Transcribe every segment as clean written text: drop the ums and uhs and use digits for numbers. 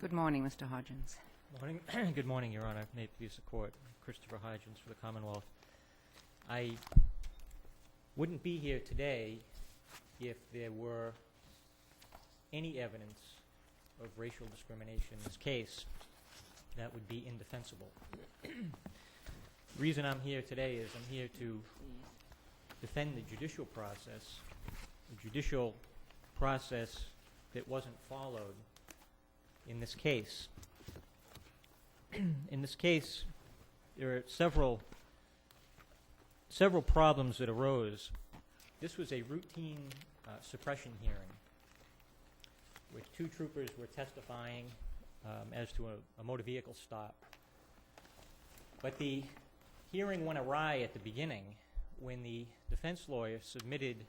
Good morning, Mr. Hodgins. Morning. Good morning, Your Honor. May it please the Court. Christopher Hodgins for the Commonwealth. I wouldn't be here today if there were any evidence of racial discrimination in this case. That would be indefensible. The reason I'm here today is I'm here to defend the judicial process that wasn't followed in this case. In this case, there are several problems that arose. This was a routine suppression hearing, which two troopers were testifying as to a motor vehicle stop. But the hearing went awry at the beginning when the defense lawyer submitted,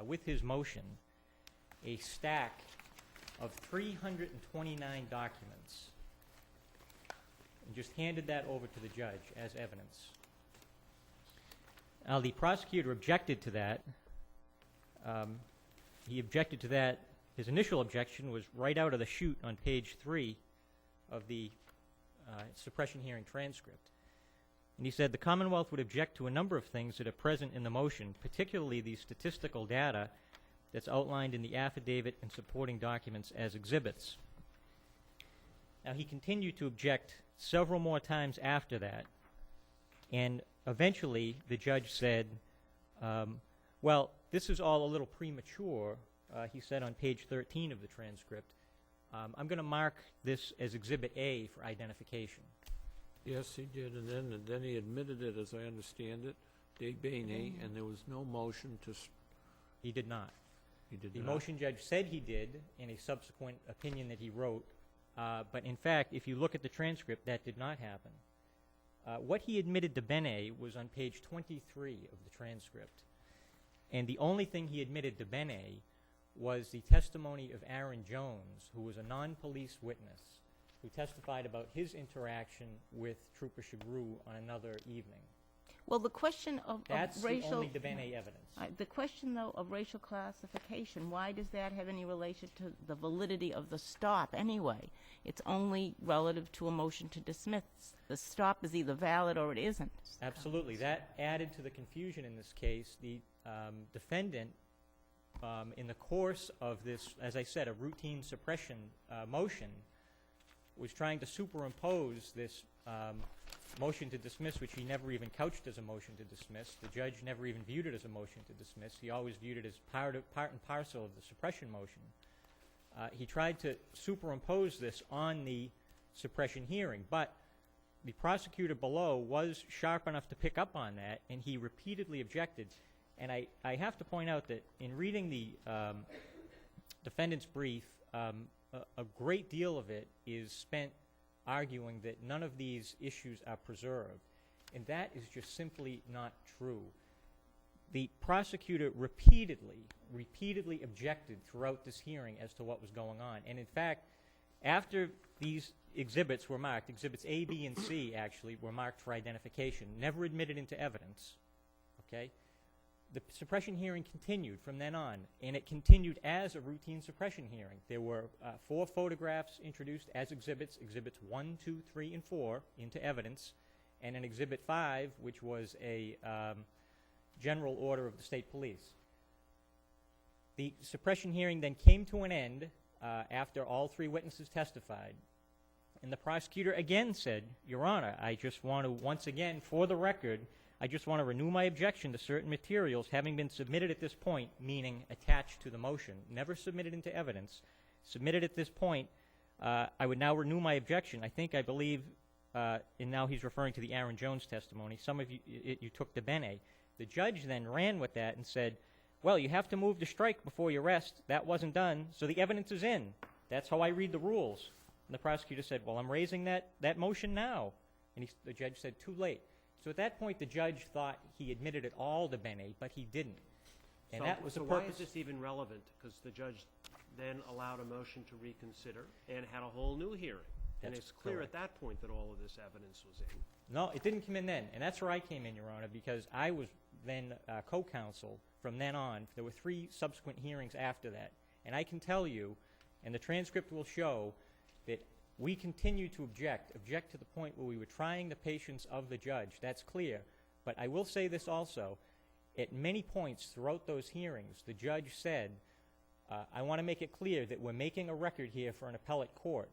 with his motion, a stack of 329 documents and just handed that over to the judge as evidence. Now, the prosecutor objected to that. He objected to that. His initial objection was right out of the chute on page 3 of the suppression hearing transcript. And he said, the Commonwealth would object to a number of things that are present in the motion, particularly the statistical data that's outlined in the affidavit and supporting documents as exhibits. Now, he continued to object several more times after that, and eventually the judge said, well, this is all a little premature, he said on page 13 of the transcript. I'm going to mark this as Exhibit A for identification. Yes, he did, and then he admitted it, as I understand it, de bene, and there was no motion to... He did not. He did The not. motion judge said he did in a subsequent opinion that he wrote, but in fact, if you look at the transcript, that did not happen. What he admitted to Bene was on page 23 of the transcript, and the only thing he admitted to Bene was the testimony of Aaron Jones, who was a non-police witness, who testified about his interaction with Trooper Shagru on another evening. Well, the question of That's racial... the only de Bene evidence. The question, though, of racial classification, why does that have any relation to the validity of the stop anyway? It's only relative to a motion to dismiss. The stop is either valid or it isn't. Absolutely. That added to the confusion in this case. The defendant, in the course of this, as I said, a routine suppression motion, was trying to superimpose this motion to dismiss, which he never even couched as a motion to dismiss. The judge never even viewed it as a motion to dismiss. He always viewed it as part and parcel of the suppression motion. He tried to superimpose this on the suppression hearing, but the prosecutor below was sharp enough to pick up on that, and he repeatedly objected. And I have to point out that in reading the defendant's brief, a great deal of it is spent arguing that none of these issues are preserved, and that is just simply not true. The prosecutor repeatedly objected throughout this hearing as to what was going on, and in fact, after these exhibits were marked, exhibits A, B, and C actually were marked for identification, never admitted into evidence, okay? The suppression hearing continued from then on, and it continued as a routine suppression hearing. There were 4 photographs introduced as exhibits, exhibits 1, 2, 3, and 4 into evidence, and an exhibit 5, which was a general order of the state police. The suppression hearing then came to an end after all 3 witnesses testified, and the prosecutor again said, Your Honor, I just want to, once again, for the record, I just want to renew my objection to certain materials having been submitted at this point, meaning attached to the motion, never submitted into evidence, submitted at this point. I would now renew my objection. I believe, and now he's referring to the Aaron Jones testimony. Some of you took the Bene. The judge then ran with that and said, well, you have to move to strike before you rest. That wasn't done, so the evidence is in. That's how I read the rules. And the prosecutor said, well, I'm raising that motion now. And the judge said, too late. So at that point, the judge thought he admitted it all to Bene, but he didn't. And that was the purpose. Why is this even relevant? Because the judge then allowed a motion to reconsider and had a whole new hearing. And it's clear at that point that all of this evidence was in. No, it didn't come in then. And that's where I came in, Your Honor, because I was then co-counsel from then on. There were 3 subsequent hearings after that. And I can tell you, and the transcript will show, that We continue to object to the point where we were trying the patience of the judge. That's clear. But I will say this also. At many points throughout those hearings, the judge said, I want to make it clear that we're making a record here for an appellate court.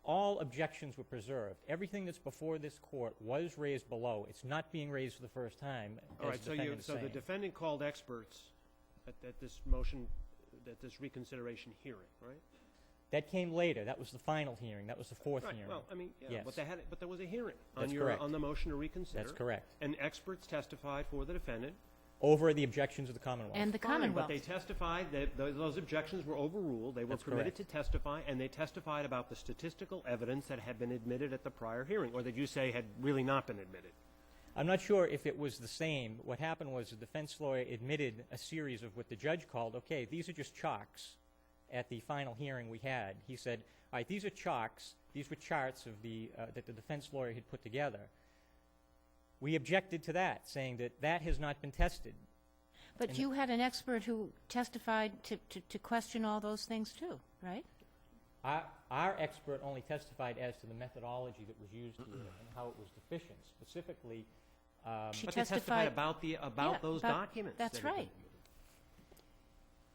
All objections were preserved. Everything that's before this court was raised below. It's not being raised for the first time. All right, so the defendant called experts at this motion, at this reconsideration hearing, right? That came later. That was the final hearing. That was the fourth Right, hearing. well, I mean, yeah, Yes. but there was a hearing That's correct. on the motion to reconsider. That's correct. And experts testified for the defendant. Over the objections of the Commonwealth. And the Fine, Commonwealth. but they testified that those objections were overruled. They were That's permitted correct. to testify, and they testified about the statistical evidence that had been admitted at the prior hearing, or that you say had really not been admitted. I'm not sure if it was the same. What happened was the defense lawyer admitted a series of what the judge called, okay, these are just chalks. At the final hearing we had, he said, all right, these are chalks. These were charts of that the defense lawyer had put together. We objected to that, saying that that has not been tested. But you had an expert who testified to question all those things too, right? Our expert only testified as to the methodology that was used here and how it was deficient. Specifically, She But they testified about Yeah, those about- documents. that's that had been right. admitted.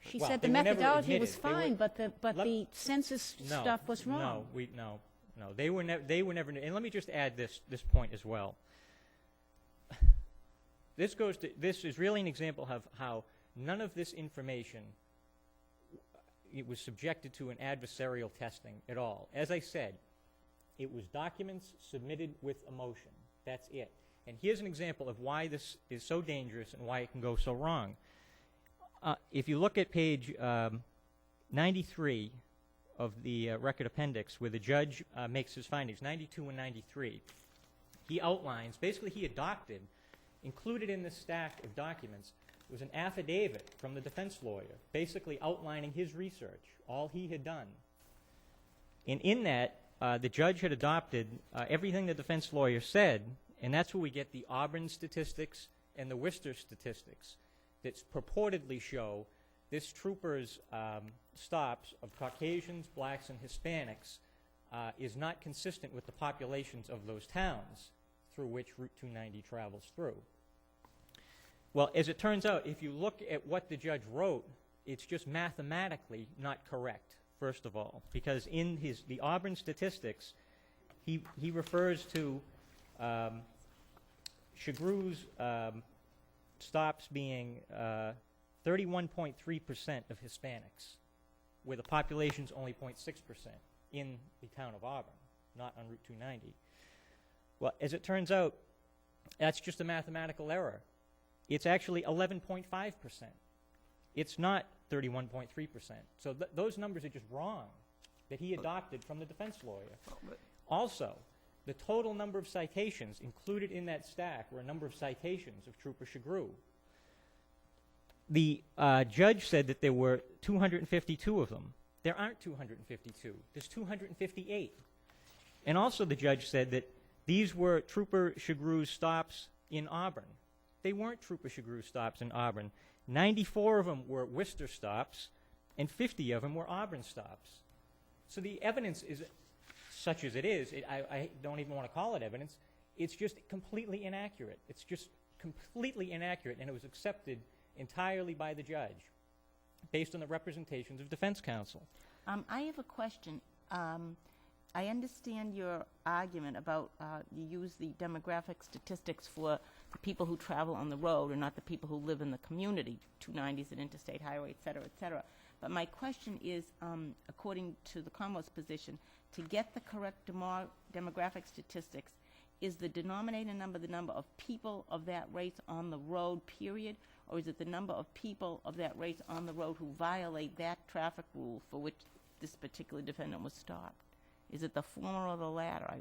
She Well, said they the were never methodology was admitted. They were- fine, but Let- the census no, stuff was wrong. No. They were never. And let me just add this point as well. This is really an example of how none of this information it was subjected to an adversarial testing at all. As I said, it was documents submitted with a motion. That's it. And here's an example of why this is so dangerous and why it can go so wrong. If you look at page 93 of the record appendix, where the judge makes his findings, 92 and 93, he outlines, basically he adopted, included in this stack of documents, was an affidavit from the defense lawyer, basically outlining his research, all he had done. And in that, the judge had adopted everything the defense lawyer said, and that's where we get the Auburn statistics and the Worcester statistics that purportedly show this trooper's stops of Caucasians, blacks, and Hispanics is not consistent with the populations of those towns through which Route 290 travels through. Well, as it turns out, if you look at what the judge wrote, it's just mathematically not correct, first of all, because in the Auburn statistics, he refers to Chagru's stops being 31.3% of Hispanics, where the population's only 0.6% in the town of Auburn, not on Route 290. Well, as it turns out, that's just a mathematical error. It's actually 11.5%. It's not 31.3%. So those numbers are just wrong that he adopted from the defense lawyer. Also, the total number of citations included in that stack were a number of citations of Trooper Chagru. The judge said that there were 252 of them. There aren't 252. There's 258. And also the judge said that these were Trooper Chagru's stops in Auburn. They weren't Trooper Chagru stops in Auburn. 94 of them were Worcester stops, and 50 of them were Auburn stops. So the evidence is such as it is. I don't even want to call it evidence. It's just completely inaccurate. It's just completely inaccurate, and it was accepted entirely by the judge based on the representations of defense counsel. I have a question. I understand your argument about you use the demographic statistics for the people who travel on the road and not the people who live in the community, 290s and interstate highway, et cetera, et cetera. But my question is, according to the Commonwealth's position, to get the correct demographic statistics, is the denominator number the number of people of that race on the road, period? Or is it the number of people of that race on the road who violate that traffic rule for which this particular defendant was stopped? Is it the former or the latter? I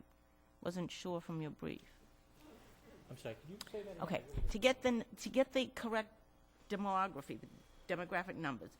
wasn't sure from your brief. I'm sorry, could you say that again? Okay, to get the correct demography, the demographic numbers,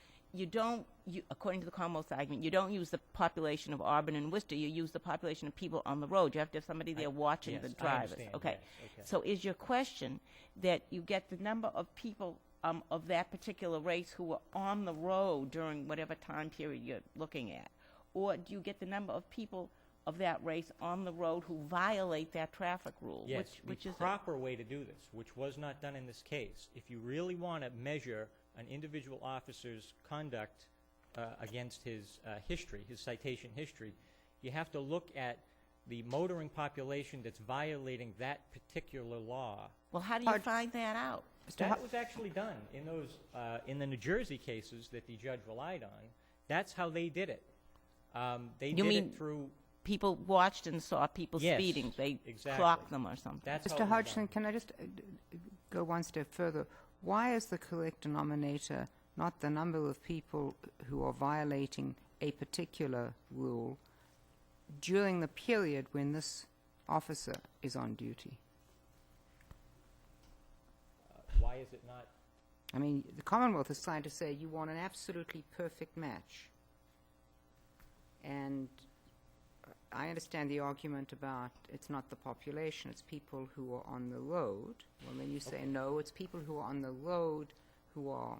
according to the Commonwealth's argument, you don't use the population of Auburn and Worcester. You use the population of people on the road. You have to have somebody there watching yes, the I drivers. understand, Okay. yes, okay. So is your question that you get the number of people of that particular race who were on the road during whatever time period you're looking at, Or do you get the number of people of that race on the road who violate that traffic rule? Yes, Which the is it? proper way to do this, which was not done in this case, if you really want to measure an individual officer's conduct against his history, his citation history, you have to look at the motoring population that's violating that particular law. Well, how do you find that out? That was actually done in those, in the New Jersey cases that the judge relied on. That's how they did it. They You did mean it through, People watched and saw people Yes, speeding. They exactly. clocked them or something. that's how Mr. it was Hodgson, done. can I just go one step further? Why is the correct denominator not the number of people who are violating a particular rule during the period when this officer is on duty? Why is it not? I mean, the Commonwealth is trying to say you want an absolutely perfect match. And I understand the argument about it's not the population, it's people who are on the road. Well, then you say, no, it's people who are on the road who are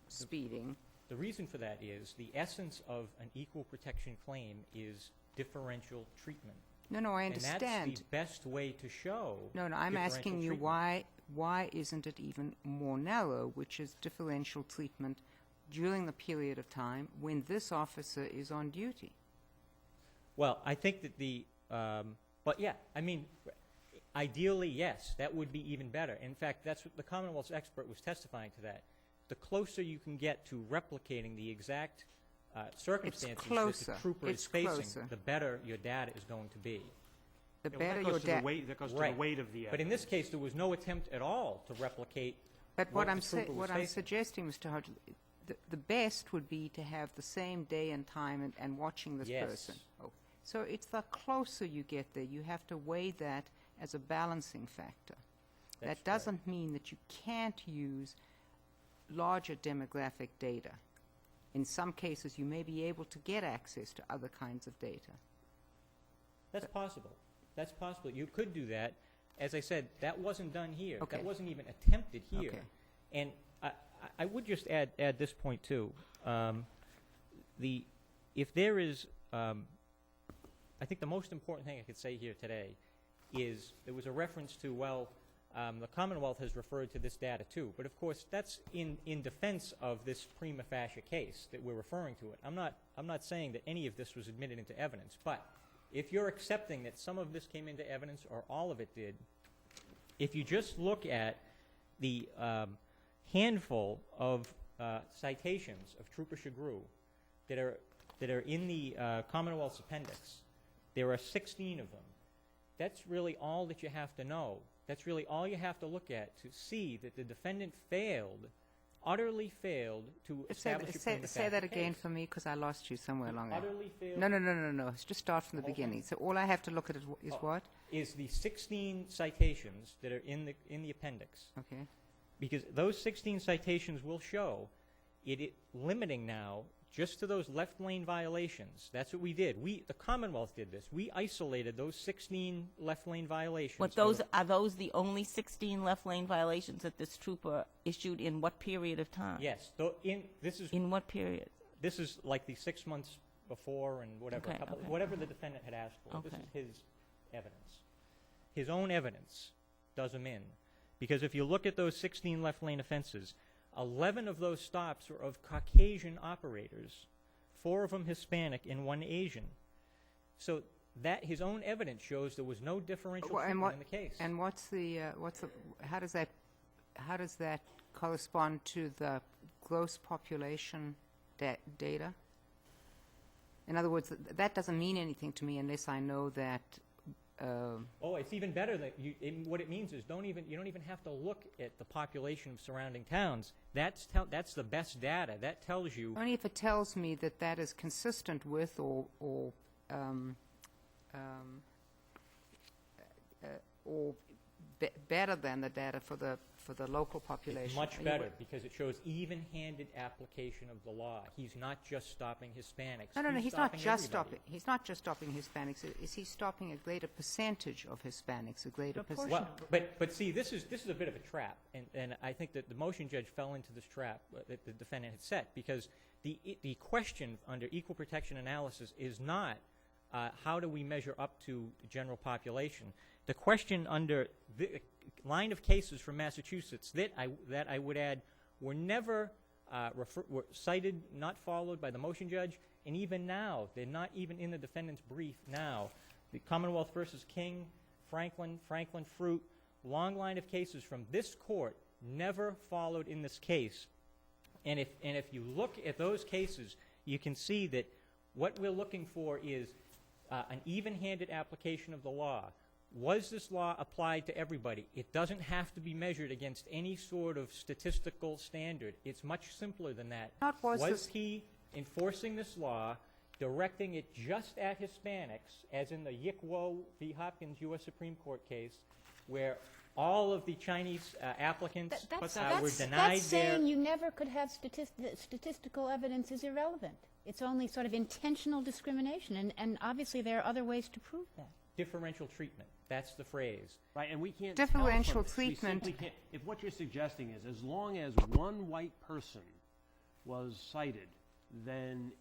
speeding. The reason for that is the essence of an equal protection claim is differential treatment. No, I And that's understand. the best way to show No, I'm asking you differential why isn't it even more narrow, which is differential treatment during the period of time when this officer is on duty? Well, I think that but yeah, I mean, ideally, yes, that would be even better. In fact, that's what the Commonwealth's expert was testifying to that. The closer you can get to replicating the exact circumstances that closer. the trooper It's is facing, closer. the better your data is going to be. The Yeah, well, better that your goes to the data. weight, that goes to Right. the weight of the But in this evidence. case, there was no attempt at all to replicate But what what the trooper was what I'm facing. suggesting, Mr. Hodgson, the best would be to have the same day and time and watching this Yes. person. Oh. So it's the closer you get there, you have to weigh that as a balancing factor. That's That correct. doesn't mean that you can't use larger demographic data. In some cases, you may be able to get access to other kinds of data. That's possible. That's possible. You could do that. As I said, that wasn't done here. Okay. That wasn't even attempted here. Okay. And I would just add this point too. If there is, I think the most important thing I could say here today is there was a reference to, well, the Commonwealth has referred to this data too. But of course, that's in defense of this prima facie case that we're referring to it. I'm not saying that any of this was admitted into evidence. But if you're accepting that some of this came into evidence or all of it did, if you just look at the handful of citations of Trooper Shagru that are in the Commonwealth's appendix, there are 16 of them. That's really all that you have to know. That's really all you have to look at to see that the defendant utterly failed to establish a prima Say that facie again case. for me, because I lost you somewhere along there. Utterly failed No. Just start from the Hold on. beginning. So all I have to look at is what? is the 16 citations that are in the appendix. Okay. Because those 16 citations will show it limiting now just to those left lane violations. That's what we did. The Commonwealth did this. We isolated those 16 left lane violations. But are those the only 16 left lane violations that this trooper issued in what period of time? Yes. In what period? This is like the 6 months before and whatever, Okay, okay. whatever the defendant had asked for. This Okay. is his evidence. His own evidence does him in. Because if you look at those 16 left lane offenses, 11 of those stops were of Caucasian operators, 4 of them Hispanic and 1 Asian. So that his own evidence shows there was no differential Well, and treatment what- in the case. And how does that correspond to the gross population data? In other words, that doesn't mean anything to me unless I know that. Oh, it's even better that what it means is you don't even have to look at the population of surrounding towns. That's the best data. That tells you Only if it tells me that that is consistent with or better than the data for for the local population. It's much Are you better because it shows even-handed application of the law. He's not just stopping Hispanics. No, he's not stopping just everybody. stopping. He's not just stopping Hispanics. Is he stopping a greater percentage of Hispanics? A greater percentage. Well, but see, this is a bit of a trap, and I think that the motion judge fell into this trap that the defendant had set, because the question under equal protection analysis is not how do we measure up to the general population. The question under the line of cases from Massachusetts that I would add were never were cited, not followed by the motion judge, and even now they're not even in the defendant's brief now. The Commonwealth versus King, Franklin Fruit, long line of cases from this court never followed in this case. And if you look at those cases, you can see that what we're looking for is an even-handed application of the law. Was this law applied to everybody? It doesn't have to be measured against any sort of statistical standard. It's much simpler than that. Was he enforcing this law, directing it just at Hispanics, as in the Yik-Wo v. Hopkins U.S. Supreme Court case, where all of the Chinese applicants were denied That's their... saying you never could have statistical evidence is irrelevant. It's only sort of intentional discrimination, and obviously there are other ways to prove that. Differential treatment. That's the phrase. Right, and we can't Differential tell from this. We treatment. simply can't. If what you're suggesting is as long as one white person was cited, then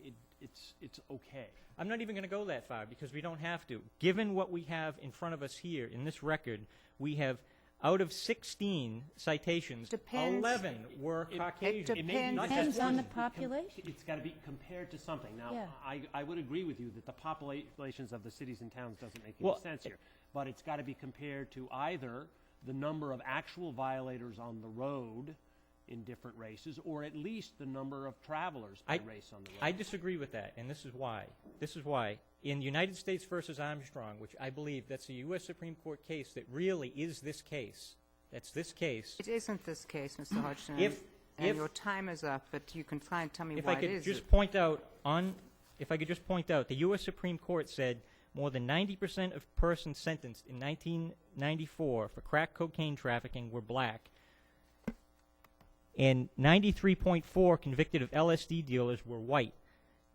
it's okay. I'm not even going to go that far because we don't have to. Given what we have in front of us here in this record, we have out of 16 citations, Depends. 11 were Caucasian. It depends. Not Depends just on one. the population. It's got to be compared to something. Now, Yeah. I would agree with you that the populations of the cities and towns doesn't make any Well, sense here. But it's got to be compared to either the number of actual violators on the road in different races, or at least the number of travelers by race on the road. I disagree with that, and this is why. This is why. In United States versus Armstrong, which I believe that's a U.S. Supreme Court case that really is this case. That's this case. It isn't this case, Mr. Hodgson. If your time is up, but you can try and tell me If why I it could is. just point out the U.S. Supreme Court said more than 90% of persons sentenced in 1994 for crack cocaine trafficking were black, and 93.4 convicted of LSD dealers were white.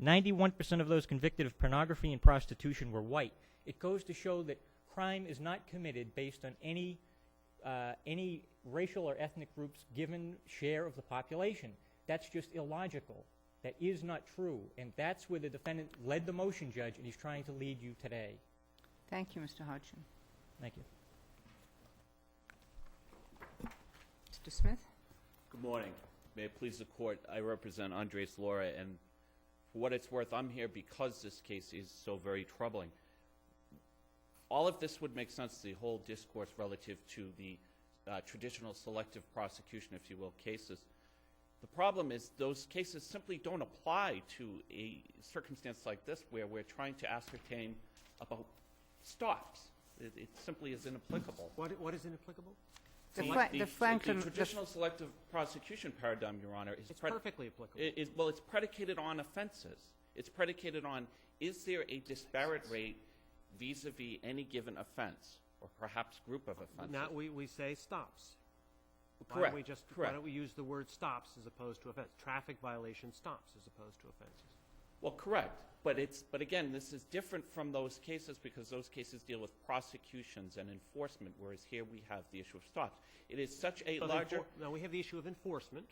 91% of those convicted of pornography and prostitution were white. It goes to show that crime is not committed based on any racial or ethnic group's given share of the population. That's just illogical. That is not true, and that's where the defendant led the motion judge, and he's trying to lead you today. Thank you, Mr. Hodgson. Thank you. Mr. Smith? Good morning. May it please the court, I represent Andres Lora, and for what it's worth, I'm here because this case is so very troubling. All of this would make sense, the whole discourse relative to the traditional selective prosecution, if you will, cases. The problem is those cases simply don't apply to a circumstance like this where we're trying to ascertain about stops. It simply is inapplicable. What is inapplicable? The traditional selective prosecution paradigm, Your Honor, is It's perfectly applicable. well, it's predicated on offenses. It's predicated on, is there a disparate rate vis-a-vis any given offense, or perhaps group of offenses? Now we say stops. Correct. Why don't we use the word stops as opposed to offense? Traffic violation stops as opposed to offenses. Well, correct. But again, this is different from those cases because those cases deal with prosecutions and enforcement, whereas here we have the issue of stops. It is such a larger... Now, we have the issue of enforcement.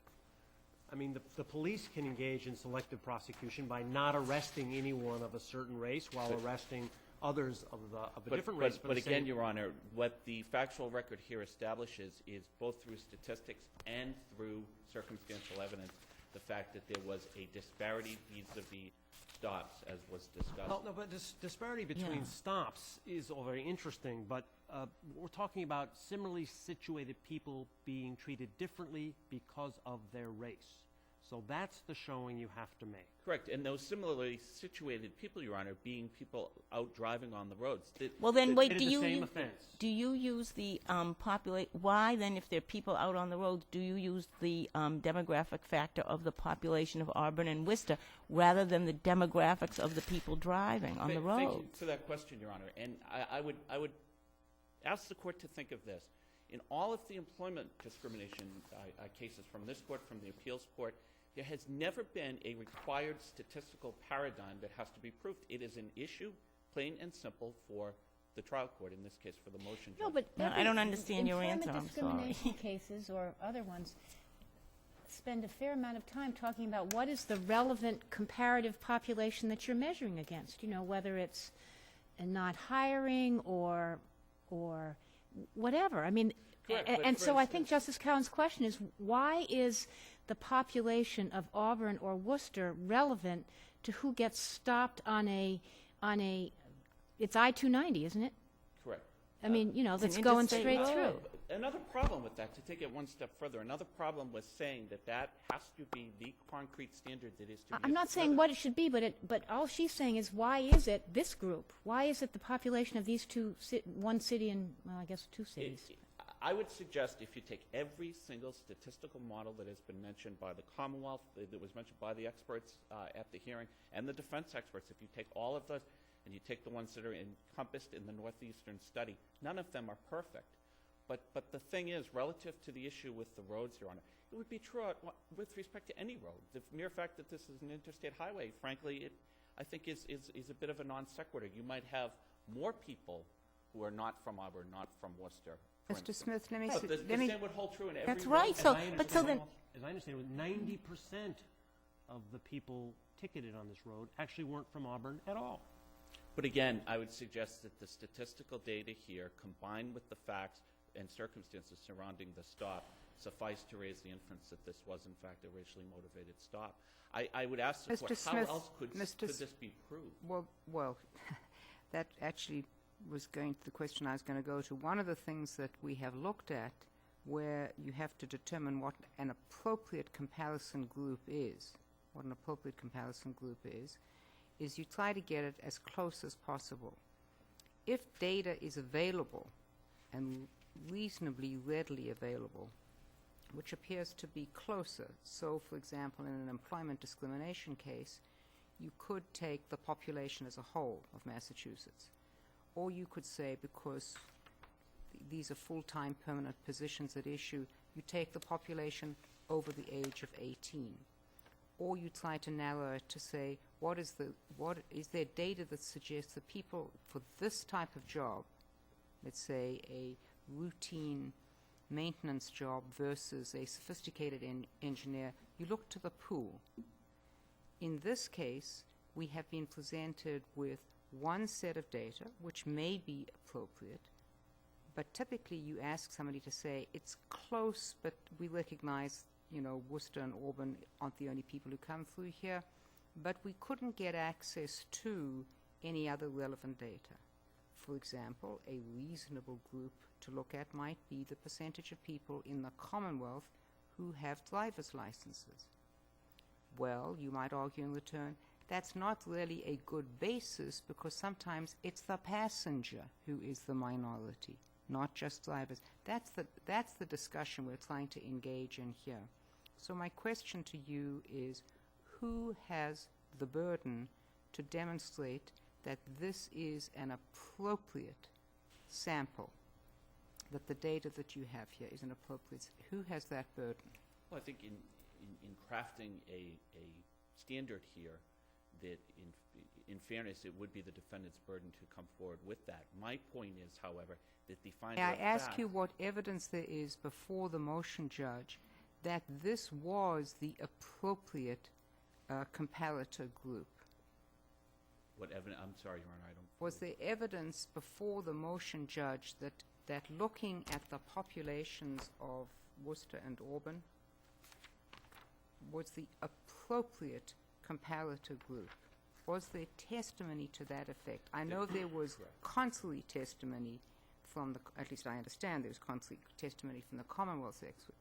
I mean, the police can engage in selective prosecution by not arresting anyone of a certain race while arresting others of a different race. But again, Your Honor, what the factual record here establishes is both through statistics and through circumstantial evidence, the fact that there was a disparity vis-a-vis stops, as was discussed. Well, no, but this disparity between stops is all very interesting, but we're talking about similarly situated people being treated differently because of their race. So that's the showing you have to make. Correct, and those similarly situated people, Your Honor, being people out driving on the roads. Well, then, wait, Committed the same offense. do you use the why then, if there are people out on the roads, do you use the demographic factor of the population of Auburn and Worcester rather than the demographics of the people driving on the roads? Thank you for that question, Your Honor. And I would ask the court to think of this. In all of the employment discrimination cases from this court, from the appeals court, there has never been a required statistical paradigm that has to be proved. It is an issue, plain and simple, for the trial court, in this case for the motion No, judge. but No, I don't understand your answer, I'm employment sorry. discrimination cases or other ones spend a fair amount of time talking about what is the relevant comparative population that you're measuring against, you know, whether it's not hiring or whatever. I mean, Correct, but and for so I think instance- Justice Cowan's question is, why is the population of Auburn or Worcester relevant to who gets stopped on a it's I-290, isn't it? Correct. I mean, you know, It's an that's going interstate straight road. through. Another problem with that, to take it one step further, another problem with saying that that has to be the concrete standard that is to be I'm not used. saying what it should be, but all she's saying is, why is it this group? Why is it the population of these one city and, well, I guess two cities? I would suggest if you take every single statistical model that has been mentioned by the Commonwealth, that was mentioned by the experts at the hearing, and the defense experts, if you take all of those and you take the ones that are encompassed in the Northeastern study, none of them are perfect. But the thing is, relative to the issue with the roads, Your Honor, it would be true with respect to any road. The mere fact that this is an interstate highway, frankly, I think is a bit of a non sequitur. You might have more people who are not from Auburn, not from Worcester. for Mr. instance. Smith, let me But see- the let me- same would hold true in every That's road. right, so, As I but so then, As I understand it, 90% of the people ticketed on this road actually weren't from Auburn at all. But again, I would suggest that the statistical data here, combined with the facts and circumstances surrounding the stop, suffice to raise the inference that this was, in fact, a racially motivated stop. I would ask the Mr. court, how Smith, else could Mr. this be proved? Well, that actually was going to the question I was going to go to. One of the things that we have looked at where you have to determine what an appropriate comparison group is, is you try to get it as close as possible. If data is available and reasonably readily available, which appears to be closer, so for example in an employment discrimination case, you could take the population as a whole of Massachusetts. Or you could say, because these are full-time permanent positions at issue, you take the population over the age of 18. Or you try to narrow it to say, what is there data that suggests that people for this type of job, let's say a routine maintenance job versus a sophisticated engineer, you look to the pool. In this case, we have been presented with one set of data, which may be appropriate, but typically you ask somebody to say, it's close, but we recognize, you know, Worcester and Auburn aren't the only people who come through here, but we couldn't get access to any other relevant data. For example, a reasonable group to look at might be the percentage of people in the Commonwealth who have driver's licenses. Well, you might argue in return, that's not really a good basis because sometimes it's the passenger who is the minority, not just drivers. That's the discussion we're trying to engage in here. So my question to you is, who has the burden to demonstrate that this is an appropriate sample, that the data that you have here is an appropriate, who has that burden? Well, I think in crafting a standard here, that in fairness, it would be the defendant's burden to come forward with that. My point is, however, that the finder May I of ask fact- you what evidence there is before the motion judge that this was the appropriate comparator group? What evidence? I'm sorry, Your Honor, I don't. Was there evidence before the motion judge that looking at the populations of Worcester and Auburn was the appropriate comparator group? Was there testimony to that effect? I know there was contrary testimony from at least I understand there was contrary testimony from the Commonwealth expert.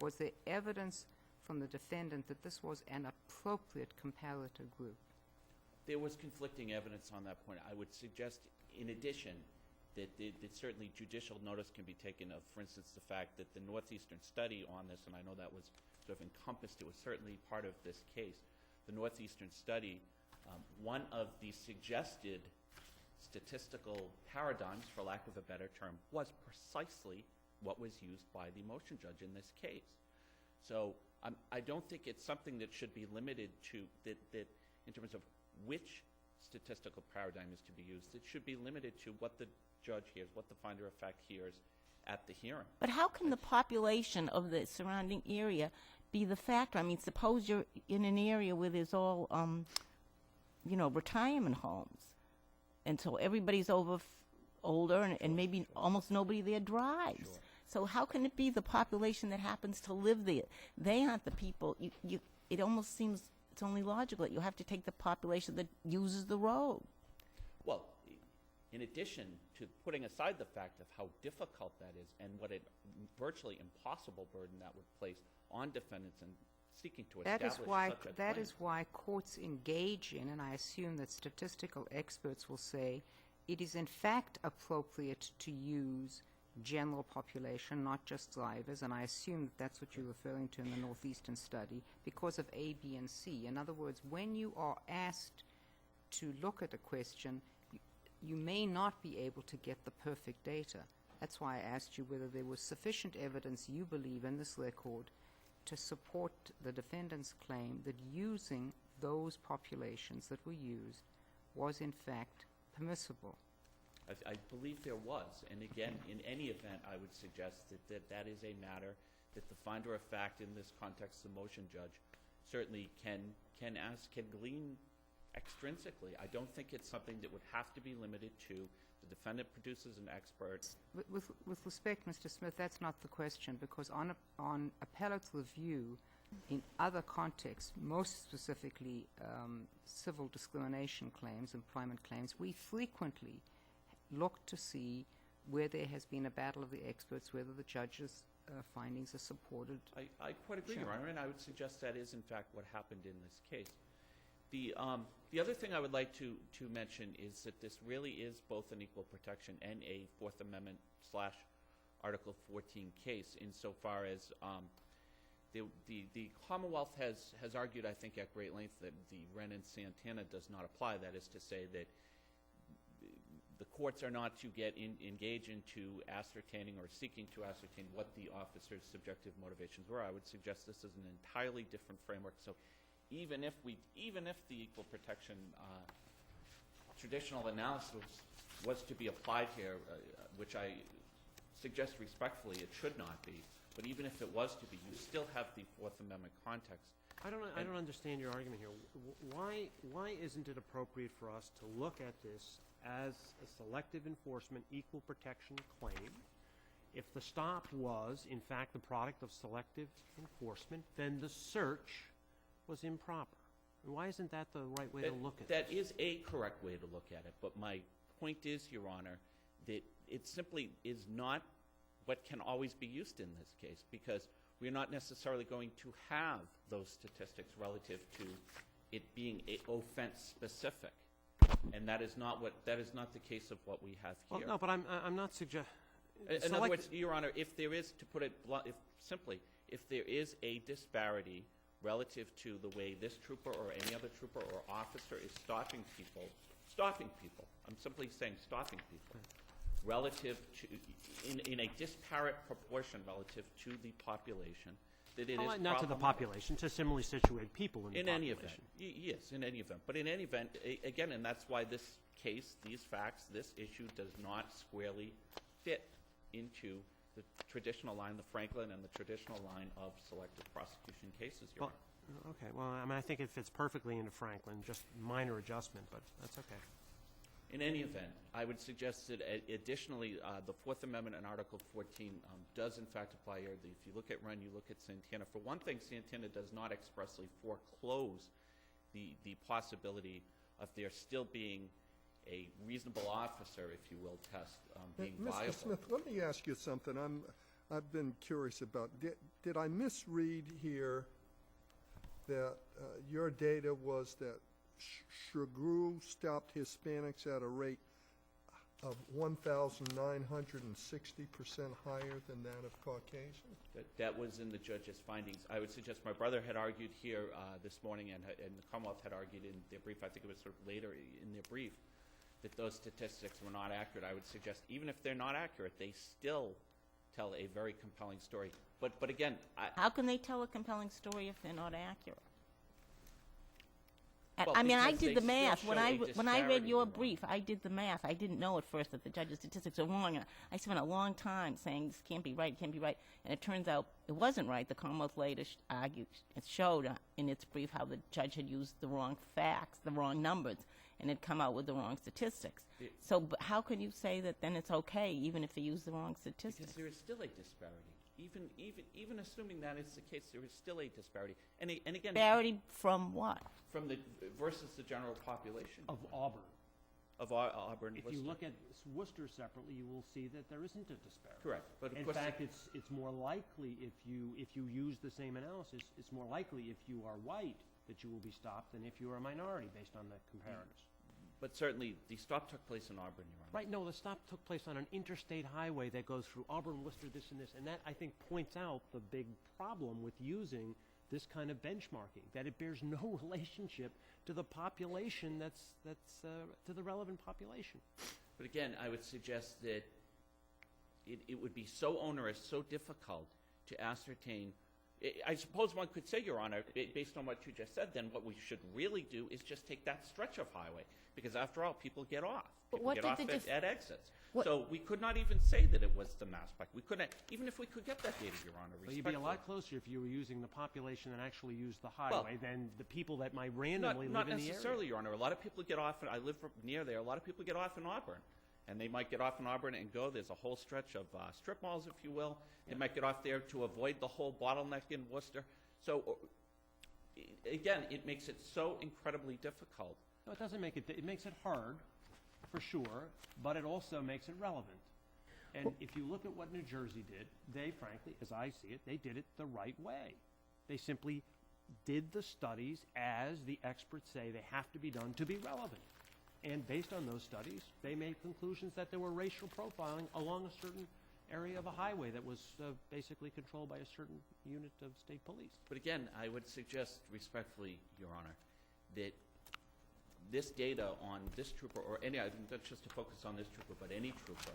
Was there evidence from the defendant that this was an appropriate comparator group? There was conflicting evidence on that point. I would suggest, in addition, that certainly judicial notice can be taken of, for instance, the fact that the Northeastern study on this, and I know that was sort of encompassed, it was certainly part of this case, the Northeastern study, one of the suggested statistical paradigms, for lack of a better term, was precisely what was used by the motion judge in this case. So I don't think it's something that should be limited to, that in terms of which statistical paradigm is to be used. It should be limited to what the judge hears, what the finder of fact hears at the hearing. But how can the population of the surrounding area be the factor? I mean, suppose you're in an area where there's all, retirement homes, and so everybody's older, and maybe almost nobody there drives. Sure. So how can it be the population that happens to live there? They aren't the people. It almost seems it's only logical that you have to take the population that uses the road. Well, in addition to putting aside the fact of how difficult that is and what a virtually impossible burden that would place on defendants in seeking to establish such a claim. That is why courts engage in, and I assume that statistical experts will say, it is in fact appropriate to use general population, not just drivers, and I assume that that's what you're referring to in the Northeastern study, because of A, B, and C. In other words, when you are asked to look at a question, you may not be able to get the perfect data. That's why I asked you whether there was sufficient evidence you believe in this record to support the defendant's claim that using those populations that were used was in fact permissible. I believe there was, and again, in any event, I would suggest that is a matter that the finder of fact in this context, the motion judge, certainly can glean extrinsically. I don't think it's something that would have to be limited to the defendant produces an expert. With respect, Mr. Smith, that's not the question, because on appellate review, in other contexts, most specifically civil discrimination claims, employment claims, we frequently look to see where there has been a battle of the experts, whether the judge's findings are supported. I quite agree, Your Honor, and I would suggest that is in fact what happened in this case. The other thing I would like to mention is that this really is both an equal protection and a Fourth Amendment / Article 14 case, insofar as the Commonwealth has argued, I think, at great length that the Wren and Santana does not apply. That is to say that the courts are not to engage into ascertaining or seeking to ascertain what the officer's subjective motivations were. I would suggest this is an entirely different framework. So even if the equal protection traditional analysis was to be applied here, which I suggest respectfully it should not be, but even if it was to be, you still have the Fourth Amendment context. I don't understand your argument here. Why isn't it appropriate for us to look at this as a selective enforcement equal protection claim? If the stop was, in fact, the product of selective enforcement, then the search was improper. Why isn't that the right way to look at That this? is a correct way to look at it, but my point is, Your Honor, that it simply is not what can always be used in this case, because we're not necessarily going to have those statistics relative to it being offense specific, and that is not the case of what we have here. Well, no, but I'm not suggesting. In other words, Your Honor, if there is, to put it simply, if there is a disparity relative to the way this trooper or any other trooper or officer is stopping people, I'm simply saying stopping people, relative to, in a disparate proportion relative to the population, that it is Not to the problematic. population, to similarly situated people in the In population. any event, yes, in any event. But in any event, again, and that's why this case, these facts, this issue does not squarely fit into the traditional line, the Franklin and the traditional line of selective prosecution cases, Your Honor. Okay, well, I mean, I think it fits perfectly into Franklin, just minor adjustment, but that's okay. In any event, I would suggest that additionally, the Fourth Amendment and Article 14 does in fact apply here. If you look at Wren, you look at Santana. For one thing, Santana does not expressly foreclose the possibility of there still being a reasonable officer, if you will, test being viable. Mr. Smith, let me ask you something. I've been curious about. Did I misread here that your data was that Shrugru stopped Hispanics at a rate of 1,960% higher than that of Caucasians? That was in the judge's findings. I would suggest my brother had argued here this morning, and the Commonwealth had argued in their brief, I think it was sort of later in their brief, that those statistics were not accurate. I would suggest even if they're not accurate, they still tell a very compelling story. But again, How can they tell a compelling story if they're not accurate? Well, I mean, I because did they the still math. When show I a when I read disparity, your Your Honor. brief, I did the math. I didn't know at first that the judge's statistics are wrong. And I spent a long time saying this can't be right, can't be right. And it turns out it wasn't right. The Commonwealth later argued, it showed in its brief how the judge had used the wrong facts, the wrong numbers, and had come out with the wrong statistics. Yeah. So but how can you say that then it's okay, even if they use the wrong statistics? because there is still a disparity. Even assuming that is the case, there is still a disparity. And again, Disparity from what? from the versus the general population Of Auburn. of Auburn. If Worcester. you look at Worcester separately, you will see that there isn't a disparity. Correct, but of In course, fact, it's more likely if you use the same analysis, it's more likely if you are white that you will be stopped than if you are a minority based on the comparators. but certainly the stop took place in Auburn, Your Honor. Right, no, the stop took place on an interstate highway that goes through Auburn, Worcester, this and this, and that, I think, points out the big problem with using this kind of benchmarking, that it bears no relationship to the population that's to the relevant population. But again, I would suggest that it would be so onerous, so difficult to ascertain. I suppose one could say, Your Honor, based on what you just said, then what we should really do is just take that stretch of highway, because after all, people get off. But People what get did off the at exits. what- So we could not even say that it was the mass spike. We couldn't, even if we could get that data, Your Honor, So you'd be a respectfully. lot closer if you were using the population that actually used the highway than the people that might randomly Not live in the area. necessarily, Your Honor. A lot of people get off, and I live near there, a lot of people get off in Auburn. And they might get off in Auburn and go, there's a whole stretch of strip malls, if you will. They might get off there to avoid the whole bottleneck in Worcester. So, again, it makes it so incredibly difficult. No, it doesn't make it makes it hard, for sure, but it also makes it relevant. And if you look at what New Jersey did, they frankly, as I see it, they did it the right way. They simply did the studies as the experts say they have to be done to be relevant. And based on those studies, they made conclusions that there were racial profiling along a certain area of a highway that was basically controlled by a certain unit of state police. But again, I would suggest respectfully, Your Honor, that this data on this trooper, or any, not just to focus on this trooper, but any trooper,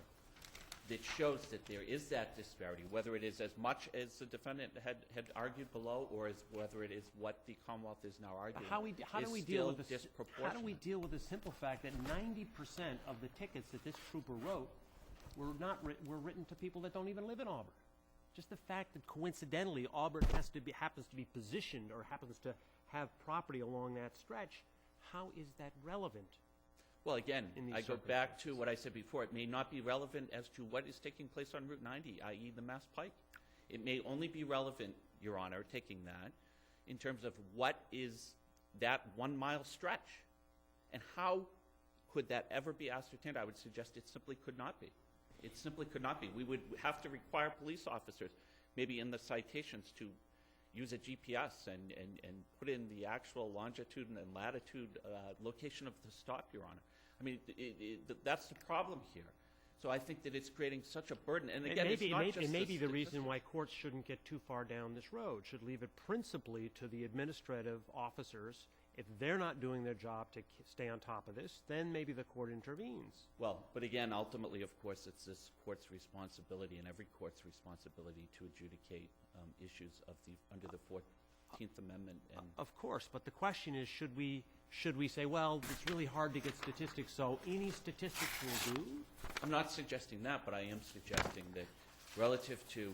that shows that there is that disparity, whether it is as much as the defendant had argued below, or as whether it is what the Commonwealth is now arguing, How do is we deal still with this? disproportionate. How do we deal with the simple fact that 90% of the tickets that this trooper wrote were were written to people that don't even live in Auburn? Just the fact that coincidentally Auburn happens to be positioned or happens to have property along that stretch, how is that relevant? Well, again, in these I go back to circumstances? what I said before. It may not be relevant as to what is taking place on Route 90, i.e. the Mass Pike. It may only be relevant, Your Honor, taking that, in terms of what is that 1 mile stretch. And how could that ever be ascertained? I would suggest it simply could not be. It simply could not be. We would have to require police officers, maybe in the citations, to use a GPS and put in the actual longitude and latitude location of the stop, Your Honor. I mean, that's the problem here. So I think that it's creating such a burden. And again, it's not just it may be the reason statistics. why courts shouldn't get too far down this road, should leave it principally to the administrative officers. If they're not doing their job to stay on top of this, then maybe the court intervenes. Well, but again, ultimately, of course, it's this court's responsibility and every court's responsibility to adjudicate issues of under the 14th Amendment. And Of course, but the question is, should we say, well, it's really hard to get statistics, so any statistics will do? I'm not suggesting that, but I am suggesting that relative to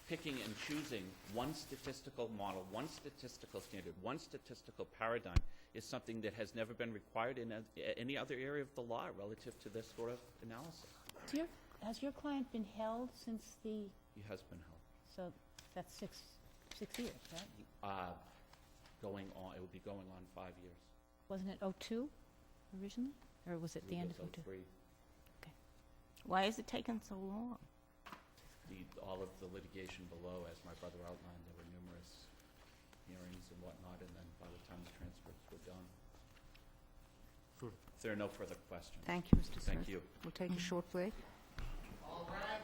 picking and choosing one statistical model, one statistical standard, one statistical paradigm is something that has never been required in any other area of the law relative to this sort of analysis. Has your client been held since the, He has been held. so that's six years, right? Going on, it will be going on 5 years. Wasn't it '02 originally? Or was it the end of It was '02? 03. Why is it taking so long? All of the litigation below, as my brother outlined, there were numerous hearings and whatnot, and then by the time the transcripts were done. If there are no further questions. Thank you, Mr. Smith. Thank you. We'll take a short break. All right.